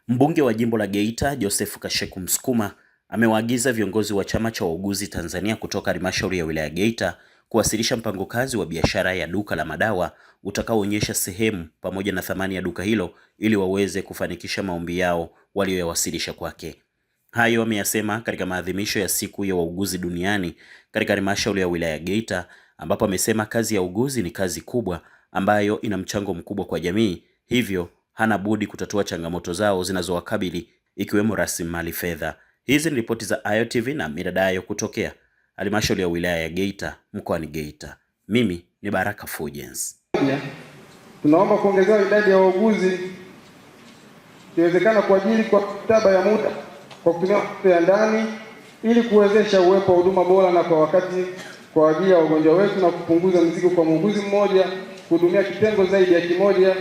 Mbunge wa jimbo la Geita Joseph Kasheku Msukuma amewaagiza viongozi wa chama cha wauguzi Tanzania kutoka halmashauri ya wilaya Geita kuwasilisha mpango kazi wa biashara ya duka la madawa utakaoonyesha sehemu pamoja na thamani ya duka hilo ili waweze kufanikisha maombi yao walioyawasilisha kwake. Hayo ameyasema katika maadhimisho ya siku ya wauguzi duniani katika halmashauri ya wilaya Geita, ambapo amesema kazi ya uuguzi ni kazi kubwa ambayo ina mchango mkubwa kwa jamii, hivyo hana budi kutatua changamoto zao zinazowakabili ikiwemo rasilimali fedha. Hizi ni ripoti za Ayo TV na Miradayo kutokea halmashauri ya wilaya ya Geita mkoani Geita. Mimi ni Baraka Fulgence. Tunaomba kuongezewa idadi ya wauguzi ikiwezekana kwa ajili kwa mkataba ya muda kwa kutumia ya ndani ili kuwezesha uwepo wa huduma bora na kwa wakati kwa ajili ya wagonjwa wetu na kupunguza mzigo kwa muuguzi mmoja kuhudumia kitengo zaidi ya kimoja,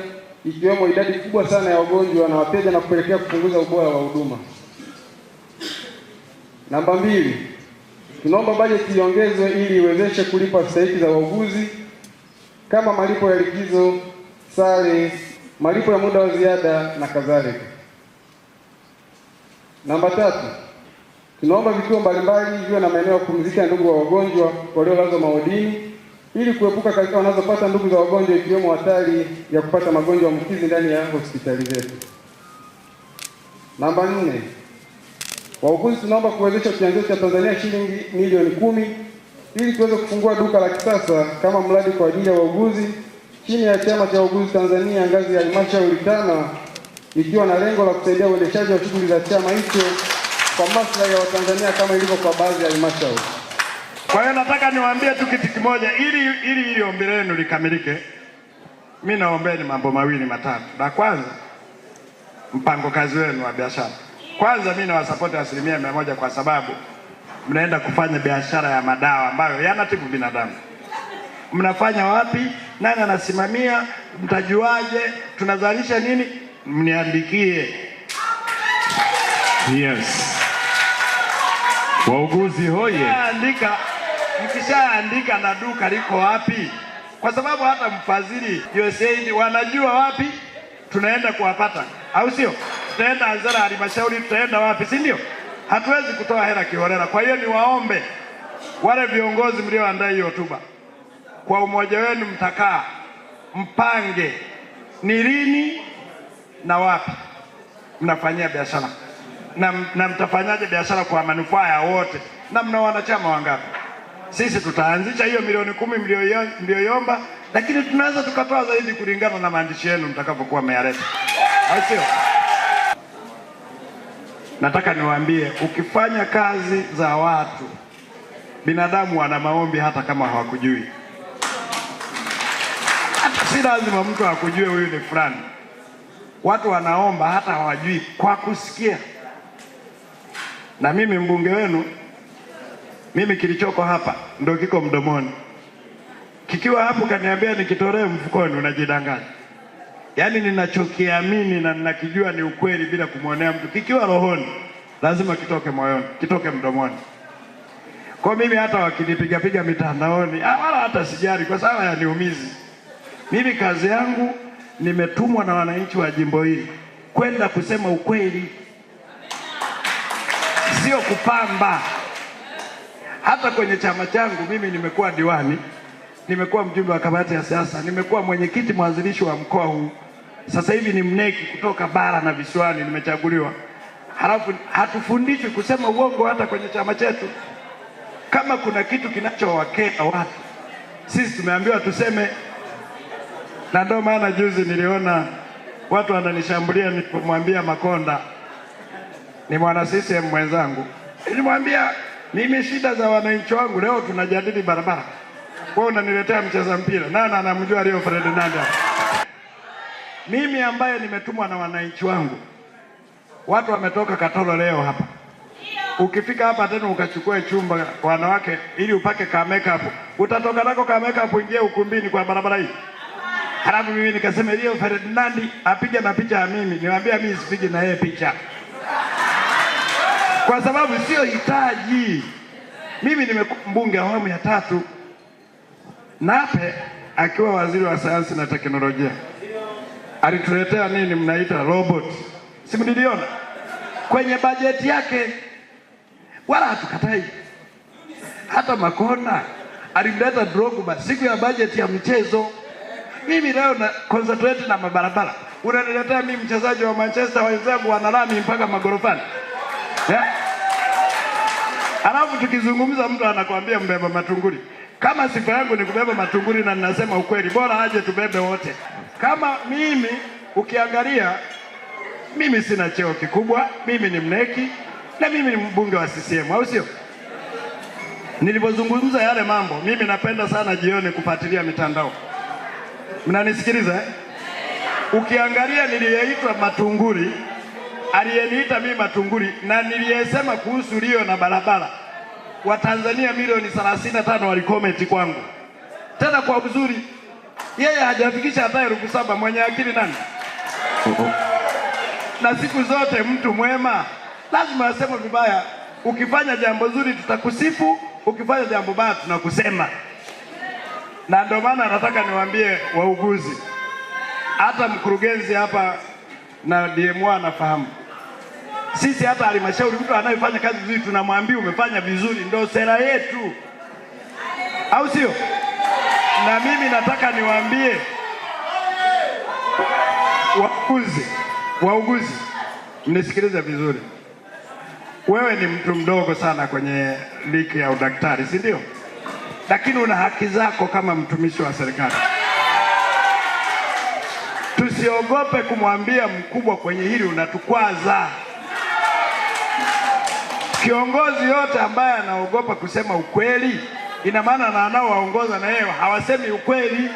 ikiwemo idadi kubwa sana ya wagonjwa na wateja na kupelekea kupunguza ubora wa huduma. Namba 2, tunaomba bajeti iongezwe ili iwezeshe kulipa stahiki za wauguzi kama malipo ya likizo, sare, malipo ya muda wa ziada na kadhalika. Namba 3, tunaomba vituo mbalimbali viwe na maeneo ya kupumzika ya ndugu wa wagonjwa waliolazwa maodini ili kuepuka katika wanazopata ndugu za wagonjwa ikiwemo hatari ya kupata magonjwa ambukizi ndani ya hospitali zetu. Namba 4, wauguzi tunaomba kuwezesha kianzio cha Tanzania shilingi milioni 10 ili tuweze kufungua duka la kisasa kama mradi kwa ajili ya wauguzi chini ya chama cha wauguzi Tanzania ngazi ya halmashauri 5, ikiwa na lengo la kusaidia uendeshaji wa shughuli za chama hicho kwa maslahi ya Watanzania kama ilivyo kwa baadhi ya halmashauri. Kwa hiyo nataka niwaambie tu kitu kimoja ili ombi lenu likamilike. Mimi naombeni mambo mawili matatu. La kwanza, mpango kazi wenu wa biashara. Kwanza mimi nawasapoti 100% kwa sababu mnaenda kufanya biashara ya madawa ambayo yanatibu binadamu. Mnafanya wapi? Nani anasimamia? Mtajuaje? Tunazalisha nini? Mniandikie. Yes. Wauguzi hoye. Mkishaandika na duka liko wapi? Kwa sababu hata mfadhili USAID wanajua wapi tunaenda kuwapata, au sio? Tutaenda Azara halmashauri, tutaenda wapi, si ndio? Hatuwezi kutoa hela kiholela. Kwa hiyo niwaombe wale viongozi mlioandaa hiyo hotuba, kwa umoja wenu mtakaa mpange ni lini na wapi mnafanyia biashara na mtafanyaje biashara kwa manufaa ya wote, na mna wanachama wangapi. Sisi tutaanzisha hiyo milioni 10 mlioiomba, lakini tunaweza tukatoa zaidi kulingana na maandishi yenu mtakapokuwa mmeyaleta, au sio? Nataka niwaambie, ukifanya kazi za watu, binadamu wana maombi hata kama hawakujui. Hata si lazima mtu akujue huyu ni fulani. Watu wanaomba hata hawajui kwa kusikia. Na mimi mbunge wenu, mimi kilichoko hapa ndio kiko mdomoni. Kikiwa hapo kaniambia nikitolee mfukoni, unajidanganya. Yaani ninachokiamini na ninakijua ni ukweli bila kumwonea mtu. Kikiwa rohoni, lazima kitoke moyoni, kitoke mdomoni. Kwa mimi hata wakinipiga mitandaoni, wala hata sijari kwa sababu yaniumizi. Mimi kazi yangu nimetumwa na wananchi wa jimbo hili kwenda kusema ukweli, sio kupamba. Hata kwenye chama changu mimi nimekuwa diwani, nimekuwa mjumbe wa kamati ya siasa, nimekuwa mwenyekiti mwanzilishi wa mkoa huu. Sasa hivi ni mneki kutoka bara na visiwani nimechaguliwa. Halafu hatufundishwi kusema uongo hata kwenye chama chetu. Kama kuna kitu kinachowakera watu, sisi tumeambiwa tuseme. Na ndio maana juzi niliona watu wananishambulia nilipomwambia Makonda, ni mwana CCM mwenzangu, nilimwambia mimi shida za wananchi wangu leo tunajadili barabara, wewe unaniletea mcheza mpira. Nani anamjua Rio Ferdinand? Mimi ambaye nimetumwa na wananchi wangu. Watu wametoka Katoro leo hapa. Ukifika hapa tena ukachukue chumba wanawake ili upake ka makeup, utatoka nako ka makeup uingie ukumbini kwa barabara hii. Halafu mimi nikasema Rio Ferdinand apige na picha ya mimi, niwaambia mimi sipige na yeye picha. Kwa sababu sio hitaji. Mimi nimekuwa mbunge awamu ya 3. Nape akiwa waziri wa sayansi na teknolojia alituletea nini mnaita robot. si mliliona kwenye bajeti yake, wala hatukatai. Hata Makona alimleta Drogba siku ya bajeti ya michezo. Mimi leo na concentrate na mabarabara, unaniletea mimi mchezaji wa Manchester wenzangu wanalami mpaka magorofani, Alafu tukizungumza mtu anakuambia mbeba matunguri. Kama sifa yangu ni kubeba matunguri na ninasema ukweli, bora aje tubebe wote. Kama mimi ukiangalia, mimi sina cheo kikubwa, mimi ni mneki na mimi ni mbunge wa CCM, au sio? Nilipozungumza yale mambo, mimi napenda sana jioni kufuatilia mitandao. Mnanisikiliza? Ukiangalia niliyeitwa matunguri, aliyeniita mimi matunguri, na niliyesema kuhusu Rio na barabara, Watanzania milioni 35 walikomenti kwangu. Tena kwa uzuri, yeye hajafikisha hata 7,000, mwenye akili nani? Na siku zote mtu mwema lazima aseme vibaya. Ukifanya jambo zuri tutakusifu, ukifanya jambo baya tunakusema. Na ndio maana nataka niwaambie wauguzi, hata mkurugenzi hapa na DMO anafahamu. Sisi hata halmashauri, mtu anayefanya kazi vizuri tunamwambia umefanya vizuri, ndio sera yetu, au sio? Na mimi nataka niwaambie wauguzi, mnisikilize vizuri. Wewe ni mtu mdogo sana kwenye liki ya udaktari, si ndio? Lakini una haki zako kama mtumishi wa serikali. Tusiogope kumwambia mkubwa kwenye hili, unatukwaza. Kiongozi yote ambaye anaogopa kusema ukweli, ina maana na anaowaongoza na yeye hawasemi ukweli.